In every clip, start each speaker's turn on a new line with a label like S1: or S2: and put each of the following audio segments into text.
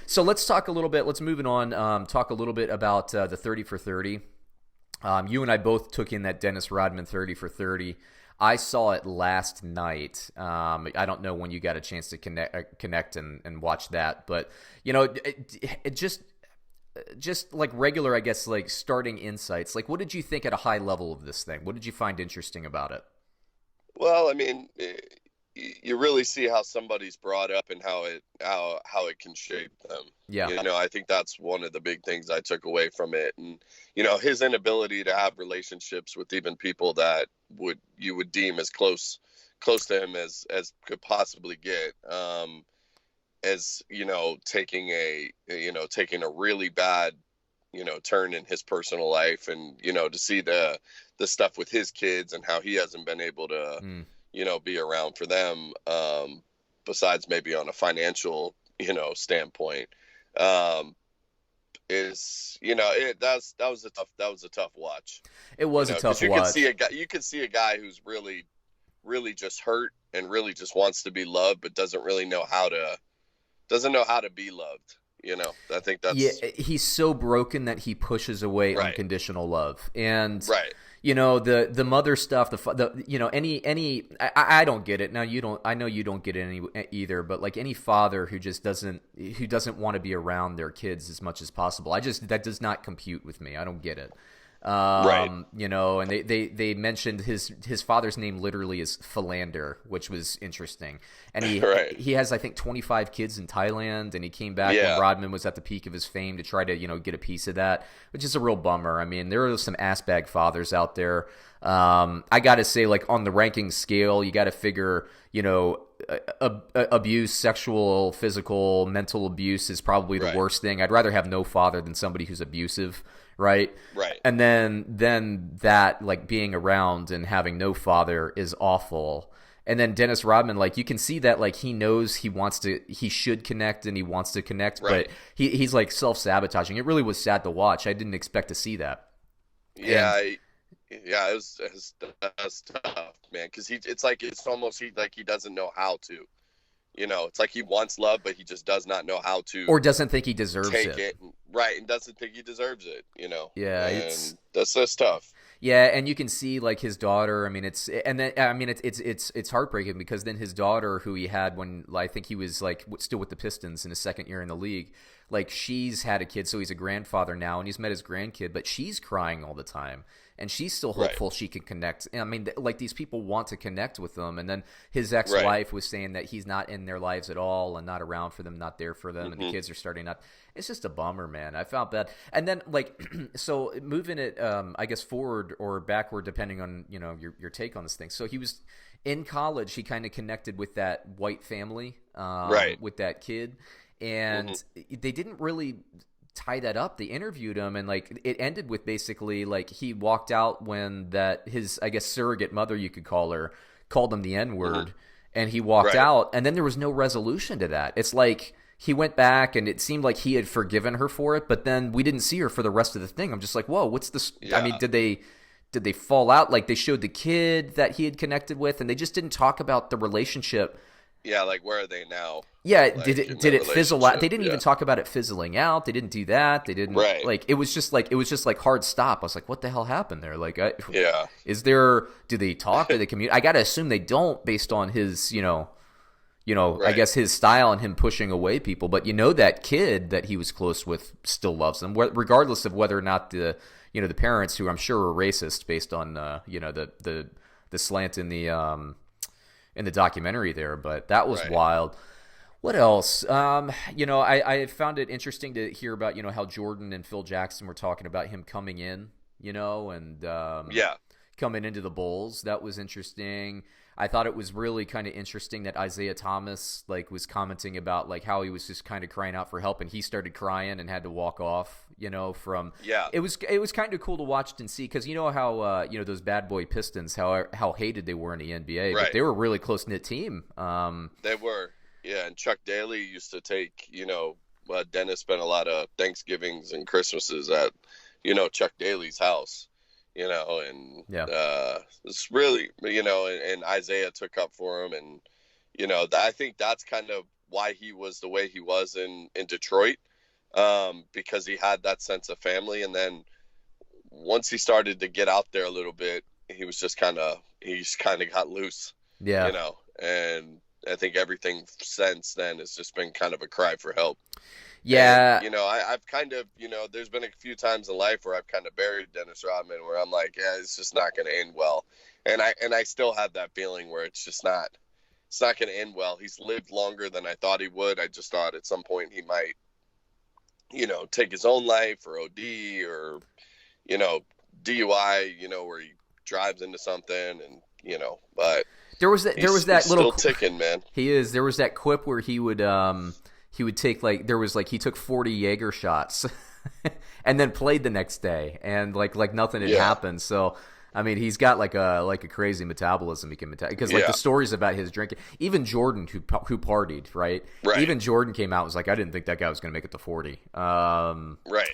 S1: So let's talk a little bit. Let's move it on. Talk a little bit about the 30 for 30. You and I both took in that Dennis Rodman 30 for 30. I saw it last night. I don't know when you got a chance to connect and watch that, but it just like regular, I guess, like starting insights. Like, what did you think at a high level of this thing? What did you find interesting about it?
S2: Well, I mean, you really see how somebody's brought up and how it can shape them.
S1: Yeah.
S2: I think that's one of the big things I took away from it. And his inability to have relationships with even people that you would deem as close to him as could possibly get. As taking a really bad turn in his personal life, and to see the stuff with his kids and how he hasn't been able to be around for them, besides maybe on a financial standpoint, is that was a tough watch.
S1: It was a
S2: 'Cause
S1: tough watch.
S2: you could see a guy who's really just hurt and really just wants to be loved, but doesn't know how to be loved. I think that's
S1: He's so broken that he pushes away
S2: right.
S1: unconditional love, and
S2: Right.
S1: The mother stuff, I don't get it. Now you don't. I know you don't get it either. But like any father who doesn't want to be around their kids as much as possible, that does not compute with me. I don't get it.
S2: Right.
S1: And they mentioned his father's name literally is Philander, which was interesting. And
S2: Right.
S1: he has, I think, 25 kids in Thailand, and he came back
S2: Yeah.
S1: when Rodman was at the peak of his fame to try to, get a piece of that, which is a real bummer. I mean, there are some ass bag fathers out there. I got to say, like, on the ranking scale, you got to figure, abuse, sexual, physical, mental abuse is probably the
S2: Right.
S1: worst thing. I'd rather have no father than somebody who's abusive. Right.
S2: Right.
S1: And then that, like, being around and having no father is awful. And then Dennis Rodman, like, you can see that, like, he knows he should connect and he wants to connect,
S2: Right.
S1: but he's like self-sabotaging. It really was sad to watch. I didn't expect to see that.
S2: Yeah. It was that's tough, man. Because it's almost like he doesn't know how to. It's like he wants love, but he just does not know how to,
S1: Or doesn't think he deserves
S2: take
S1: it.
S2: it. Right, and doesn't think he deserves it.
S1: Yeah,
S2: and that's tough.
S1: Yeah, and you can see, like, his daughter. I mean, it's heartbreaking because then his daughter, who he had when, I think he was, like, still with the Pistons in his second year in the league, like, she's had a kid, so he's a grandfather now, and he's met his grandkid, but she's crying all the time, and she's still hopeful she can connect. And I mean, like, these people want to connect with them, and then his ex-wife
S2: Right.
S1: was saying that he's not in their lives at all and not around for them, not there for them, and the kids are starting not. It's just a bummer, man. I felt bad. And then, like, so moving it, I guess, forward or backward, depending on, your take on this thing. So he was in college. He kind of connected with that white family,
S2: Right.
S1: with that kid. And they didn't really tie that up. They interviewed him, and, like, it ended with basically, like, he walked out when his, I guess, surrogate mother, you could call her, called him the N-word, and he walked
S2: Right.
S1: out, and then there was no resolution to that. It's like he went back, and it seemed like he had forgiven her for it, but then we didn't see her for the rest of the thing. I'm just like, whoa, what's this? I mean,
S2: Yeah.
S1: did they fall out? Like, they showed the kid that he had connected with, and they just didn't talk about the relationship.
S2: Yeah, like, where are they now?
S1: Yeah,
S2: Like,
S1: did
S2: in
S1: it
S2: their
S1: fizzle out? They didn't even
S2: relationship,
S1: talk about it fizzling out. They didn't do that. They didn't
S2: Right.
S1: like it was just like hard stop. I was like, what the hell happened there? Like,
S2: Yeah.
S1: do they talk? Do they communicate? I got to assume they don't, based on his, I
S2: Right.
S1: guess his style and him pushing away people. But that kid that he was close with still loves him, regardless of whether or not the parents, who I'm sure were racist based on the slant in the documentary there. But that was
S2: Right.
S1: wild. What else? I found it interesting to hear about how Jordan and Phil Jackson were talking about him coming in, and
S2: Yeah.
S1: coming into the Bulls. That was interesting. I thought it was really kind of interesting that Isaiah Thomas, like, was commenting about, like, how he was just kind of crying out for help, and he started crying and had to walk off. From
S2: Yeah.
S1: it was kind of cool to watch and see, because how those bad boy Pistons, how hated they were in the NBA, but
S2: Right.
S1: they were a really close knit team.
S2: They were. Yeah, and Chuck Daly used to take, Dennis spent a lot of Thanksgivings and Christmases at, Chuck Daly's house, and
S1: Yeah.
S2: it's really, and Isaiah took up for him. And, I think that's kind of why he was the way he was in Detroit, because he had that sense of family. And then once he started to get out there a little bit, he just kind of got loose,
S1: Yeah.
S2: and I think everything since then has just been kind of a cry for help.
S1: Yeah.
S2: And, I've kind of, there's been a few times in life where I've kind of buried Dennis Rodman, where I'm like, yeah, it's just not going to end well. And I still have that feeling where it's not going to end well. He's lived longer than I thought he would. I just thought at some point he might, take his own life, or OD, or, DUI, where he drives into something, and, but
S1: There was that little
S2: still ticking, man.
S1: He is. There was that quip where he would take he took 40 Jaeger shots and then played the next day, and like nothing had happened. So I mean, he's got like a crazy metabolism. He can because the stories about his drinking. Even Jordan, who partied, right? Even Jordan came out and was like, I didn't think that guy was going to make it to 40.
S2: Right.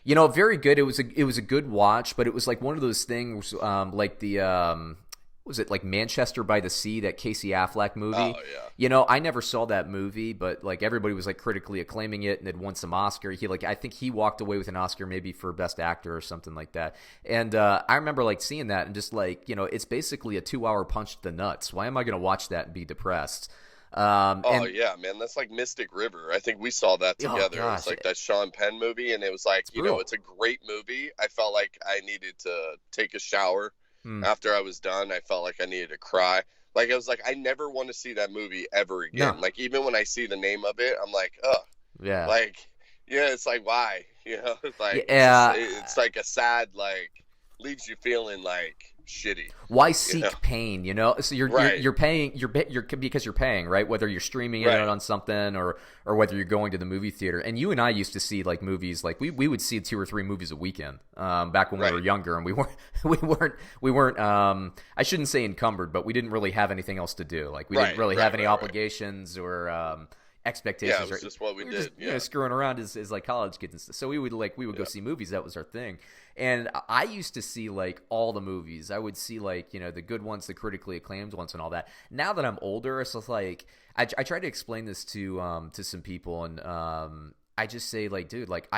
S1: Very good. It was a good watch, but it was like one of those things, like the was it like Manchester by the Sea, that Casey Affleck movie?
S2: Oh yeah.
S1: I never saw that movie, but like everybody was like critically acclaiming it, and it won some Oscar. I think he walked away with an Oscar maybe for Best Actor or something like that. And I remember like seeing that and just like, it's basically a 2-hour punch to the nuts. Why am I going to watch that and be depressed?
S2: Yeah, man, that's like Mystic River. I think we saw that together.
S1: Oh,
S2: it's like that Sean Penn movie, and it was like, it's a great movie. I felt like I needed to take a shower after I was done. I felt like I needed to cry. Like, I was like, I never want to see that movie ever again.
S1: No.
S2: Like, even when I see the name of it, I'm like, ugh.
S1: Yeah.
S2: Like, it's like, why? It's like, it's like a sad, like, leaves you feeling like shitty.
S1: Why seek pain? So you're paying. You're because you're paying, right? Whether you're streaming it on something or whether you're going to the movie theater. And you and I used to see like movies, like we would see 2 or 3 movies a weekend back when we were younger, and we weren't. I shouldn't say encumbered, but we didn't really have anything else to do. Like we didn't really have any obligations or expectations.
S2: Yeah, it was just what we did.
S1: Just, screwing around as like college kids and stuff. So we would go see movies. That was our thing. And I used to see like all the movies. I would see like, the good ones, the critically acclaimed ones, and all that. Now that I'm older, it's like I try to explain this to some people, and I just say like, dude, like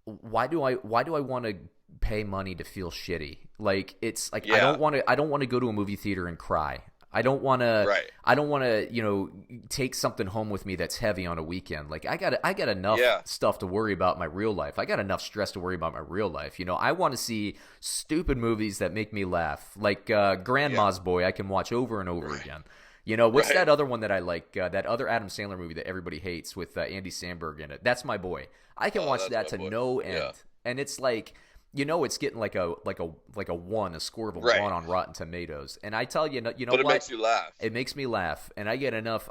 S1: why do I want to pay money to feel shitty? Like it's like I don't want to go to a movie theater and cry. I don't want to, take something home with me that's heavy on a weekend. Like I got enough stuff to worry about in my real life. I got enough stress to worry about in my real life. I want to see stupid movies that make me laugh. Like Grandma's Boy, I can watch over and over again. What's that other one that I like? That other Adam Sandler movie that everybody hates with Andy Samberg in it. That's My Boy. I can watch that to no end, and it's like. It's getting like a 1, a score of a 1 on Rotten Tomatoes, and I tell you, but
S2: it makes you laugh.
S1: It makes me laugh, and I get enough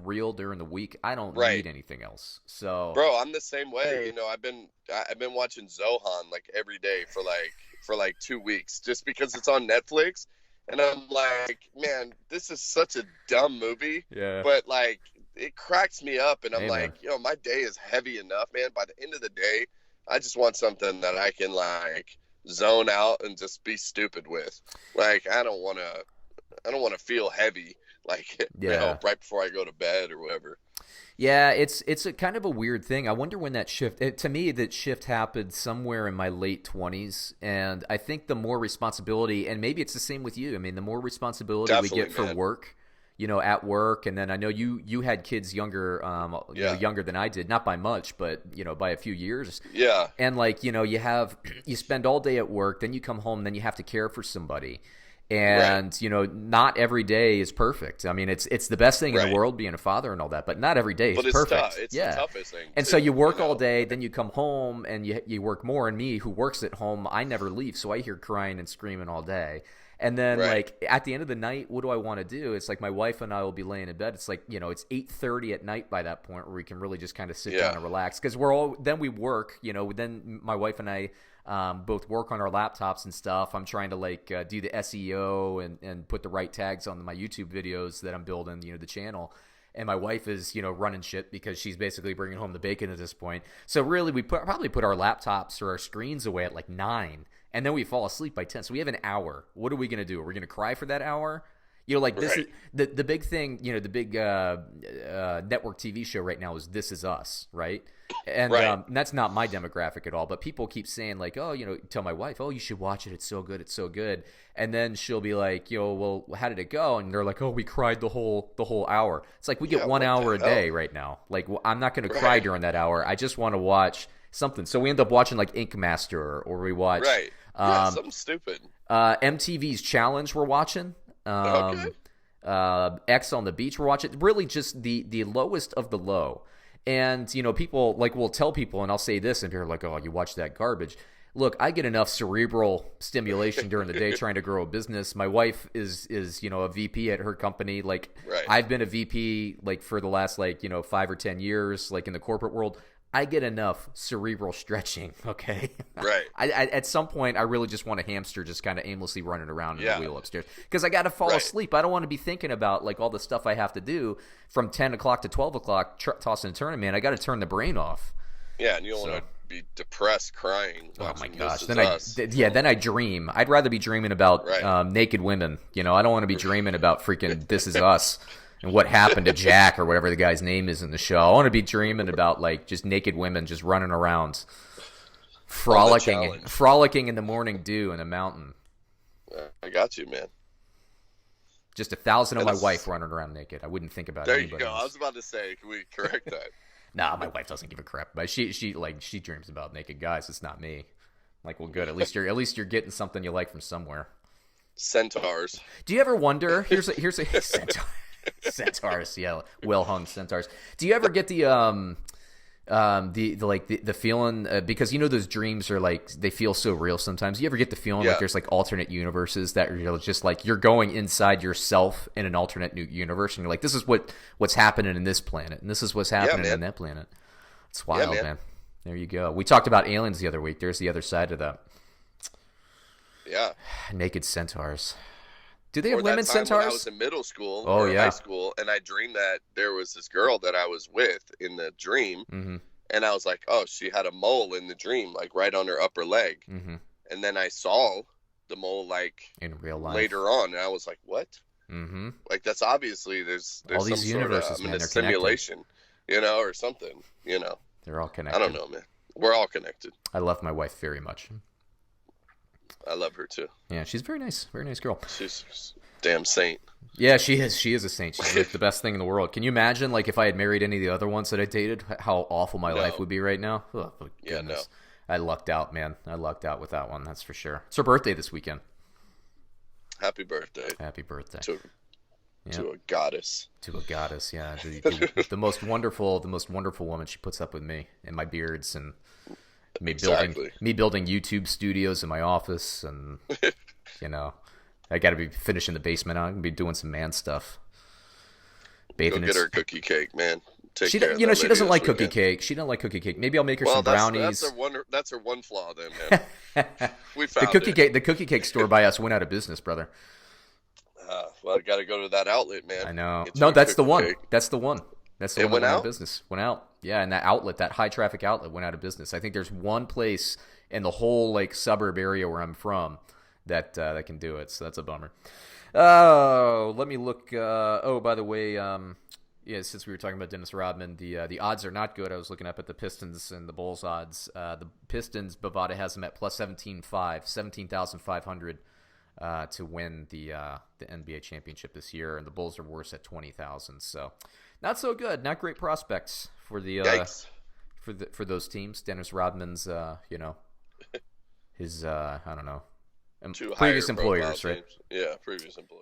S1: real during the week. I don't need anything else. So,
S2: bro, I'm the same way. I've been watching Zohan like every day for like 2 weeks, just because it's on Netflix, and I'm like, man, this is such a dumb movie.
S1: Yeah.
S2: But like, it cracks me up, and I'm like,
S1: man.
S2: my day is heavy enough, man. By the end of the day, I just want something that I can like zone out and just be stupid with. Like I don't want to feel heavy like right before I go to bed or whatever.
S1: Yeah, it's a kind of a weird thing. I wonder when that shift. To me, that shift happened somewhere in my late 20s, and I think the more responsibility, and maybe it's the same with you. I mean, the more responsibility we get for work. At work, and then I know you had kids younger, younger than I did, not by much, but by a few years.
S2: Yeah.
S1: And like you spend all day at work, then you come home, then you have to care for somebody, and not every day is perfect. I mean, it's the best thing in the world being a father and all that, but not every day is perfect.
S2: It's the toughest thing.
S1: And so you work all day, then you come home and you work more. And me, who works at home, I never leave, so I hear crying and screaming all day. And then, like, at the end of the night, what do I want to do? It's like my wife and I will be laying in bed. It's like, it's 8:30 at night by that point where we can really just kind of sit down and relax. Because then we work, then my wife and I both work on our laptops and stuff. I'm trying to, like, do the SEO and put the right tags on my YouTube videos that I'm building, the channel. And my wife is, running shit because she's basically bringing home the bacon at this point. So really, we probably put our laptops or our screens away at like 9. And then we fall asleep by 10. So we have an hour. What are we going to do? Are we going to cry for that hour? You know, like this
S2: Right.
S1: is the big thing. You know, the big network TV show right now is This Is Us, right? And
S2: Right.
S1: that's not my demographic at all. But people keep saying like, oh, you know, tell my wife, oh, you should watch it. It's so good. It's so good. And then she'll be like, you know, well, how did it go? And they're like, oh, we cried the whole hour. It's like we get
S2: Yeah,
S1: 1
S2: what
S1: hour a
S2: the hell?
S1: day right now. Like I'm not going to cry
S2: Right.
S1: during that hour. I just want to watch something. So we end up watching like Ink Master, or we watch
S2: Right. Yeah, something stupid.
S1: MTV's Challenge. We're watching.
S2: Okay.
S1: X on the Beach we're watching. Really just the lowest of the low. And, you know, people like will tell people, and I'll say this, and they're like, oh, you watch that garbage. Look, I get enough cerebral stimulation during the day trying to grow a business. My wife is you know, a VP at her company. Like
S2: Right.
S1: I've been a VP like for the last like, you know, 5 or 10 years, like in the corporate world. I get enough cerebral stretching, okay?
S2: Right.
S1: I at some point, I really just want a hamster just kind of aimlessly running around in
S2: Yeah.
S1: the wheel upstairs because I got to fall
S2: Right.
S1: asleep. I don't want to be thinking about like all the stuff I have to do from 10 o'clock to 12 o'clock tossing and turning, man. I got to turn the brain off.
S2: Yeah, and you don't want to be depressed crying
S1: Oh my
S2: watching
S1: gosh!
S2: This
S1: Then
S2: Is Us.
S1: then I dream. I'd rather be dreaming about
S2: Right.
S1: naked women. You know, I don't want to be dreaming about freaking This Is Us and what happened to Jack or whatever the guy's name is in the show. I want to be dreaming about like just naked women just running around, frolicking in the morning dew in a mountain.
S2: I got you, man.
S1: Just 1,000 of
S2: And
S1: my
S2: it's-
S1: wife running around naked. I wouldn't think about
S2: There you
S1: anybody
S2: go. I
S1: else.
S2: was about to say, can we correct that?
S1: Nah, my wife doesn't give a crap. But she dreams about naked guys. It's not me. Like, well, good. At least you're getting something you like from somewhere.
S2: Centaurs.
S1: Do you ever wonder? Here's a centaur, centaurs. Yeah, well hung centaurs. Do you ever get the feeling because you know those dreams are like they feel so real sometimes. You ever get the feeling
S2: Yeah.
S1: like there's like alternate universes that you're just like you're going inside yourself in an alternate new universe, and you're like, this is what's happening in this planet, and this is what's happening in that planet. It's wild, man. There you go. We talked about aliens the other week. There's the other side of that.
S2: Yeah.
S1: Naked centaurs. Do they have
S2: Or
S1: women
S2: that time
S1: centaurs?
S2: when I was in middle school
S1: Oh,
S2: or
S1: yeah.
S2: high school, and I dreamed that there was this girl that I was with in the dream,
S1: Mm-hmm.
S2: and I was like, oh, she had a mole in the dream, like right on her upper leg.
S1: Mm-hmm.
S2: And then I saw the mole like
S1: In real life.
S2: later on, and I was like, what?
S1: Mm-hmm.
S2: Like that's obviously there's
S1: All these
S2: some
S1: universes,
S2: sort of
S1: man, they're
S2: simulation, you know, or something, you know.
S1: They're all connected.
S2: I don't know, man. We're all connected.
S1: I love my wife very much.
S2: I love her too.
S1: Yeah, she's very nice girl.
S2: She's a damn saint.
S1: Yeah, she is. She is a saint. She's like the best thing in the world. Can you imagine, like, if I had married any of the other ones that I dated, how awful my life would be right now? Oh,
S2: Yeah,
S1: goodness. I lucked out, man. I lucked out with that one. That's for sure. It's her birthday this weekend.
S2: Happy birthday
S1: Happy birthday
S2: to a goddess.
S1: to a goddess. Yeah, the most wonderful woman. She puts up with me and my beards and me building YouTube studios in my office, and you know, I got to be finishing the basement. I'm gonna be doing some man stuff.
S2: Go get her a cookie cake, man.
S1: She doesn't like cookie cake. She doesn't like cookie cake. Maybe I'll make her some brownies.
S2: That's her one flaw, then, man. We found
S1: The cookie cake store by us went out of business, brother.
S2: Well, I got to go to that outlet, man.
S1: I know.
S2: Get you
S1: No,
S2: a
S1: that's the
S2: cookie
S1: one.
S2: cake.
S1: That's the one. That's the
S2: It
S1: one that
S2: went
S1: went out
S2: out?
S1: of business. Went out. Yeah, and that outlet, that high traffic outlet, went out of business. I think there's one place in the whole like suburb area where I'm from that can do it. So that's a bummer. Oh, let me look. By the way, yeah, since we were talking about Dennis Rodman, the odds are not good. I was looking up at the Pistons and the Bulls odds. The Pistons, Bovada has them at plus 17,500 to win the NBA championship this year, and the Bulls are worse at 20,000. So, not so good. Not great prospects for the for those teams. Dennis Rodman's, his I don't know,
S2: Two
S1: previous
S2: higher
S1: employers,
S2: profile
S1: right?
S2: teams. Yeah, previous employers.